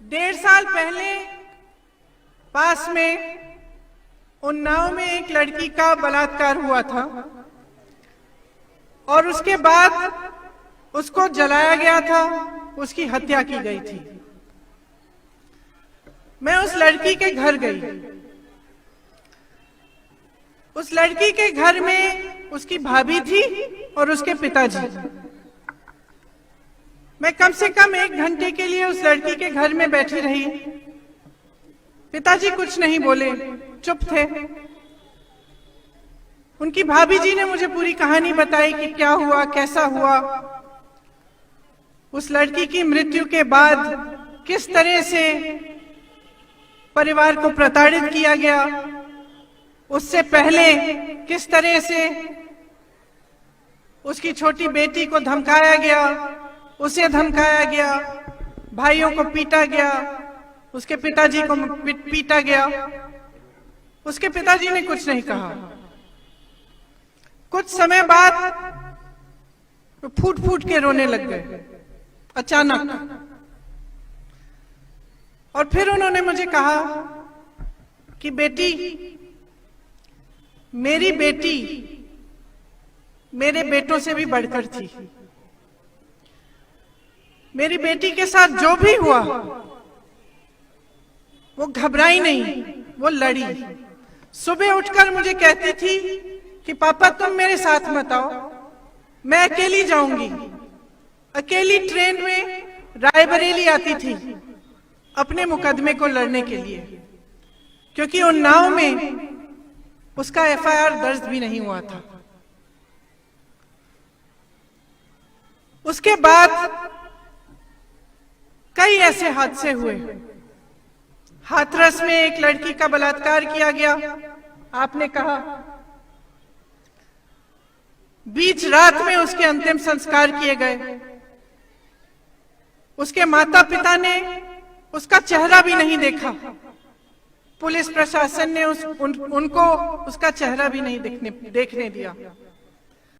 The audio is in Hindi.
1.5 साल पहले पास में उन्नाव में एक लड़की का बलात्कार हुआ था और उसके बाद उसको जलाया गया था, उसकी हत्या की गई थी। मैं उस लड़की के घर गई। उस लड़की के घर में उसकी भाभी थी और उसके पिताजी। मैं कम से कम 1 घंटे के लिए उस लड़की के घर में बैठी रही। पिताजी कुछ नहीं बोले, चुप थे। उनकी भाभी जी ने मुझे पूरी कहानी बताई कि क्या हुआ, कैसा हुआ। उस लड़की की मृत्यु के बाद किस तरह से परिवार को प्रताड़ित किया गया, उससे पहले किस तरह से उसकी छोटी बेटी को धमकाया गया, उसे धमकाया गया, भाइयों को पीटा गया, उसके पिताजी को पीटा गया। उसके पिताजी ने कुछ नहीं कहा। कुछ समय बाद वो फूट फूट के रोने लग गए अचानक। और फिर उन्होंने मुझे कहा कि बेटी, मेरी बेटी मेरे बेटों से भी बढ़कर थी। मेरी बेटी के साथ जो भी हुआ वो घबराई नहीं, वो लड़ी। सुबह उठकर मुझे कहती थी कि पापा तुम मेरे साथ मत आओ, मैं अकेली जाऊंगी। अकेली ट्रेन में रायबरेली आती थी अपने मुकदमे को लड़ने के लिए, क्योंकि उन्नाव में उसका एफआईआर दर्ज भी नहीं हुआ था। उसके बाद कई ऐसे हादसे हुए। हाथरस में एक लड़की का बलात्कार किया गया, आपने कहा। बीच रात में उसके अंतिम संस्कार किए गए। उसके माता पिता ने उसका चेहरा भी नहीं देखा। पुलिस प्रशासन ने उनको उसका चेहरा भी नहीं देखने दिया।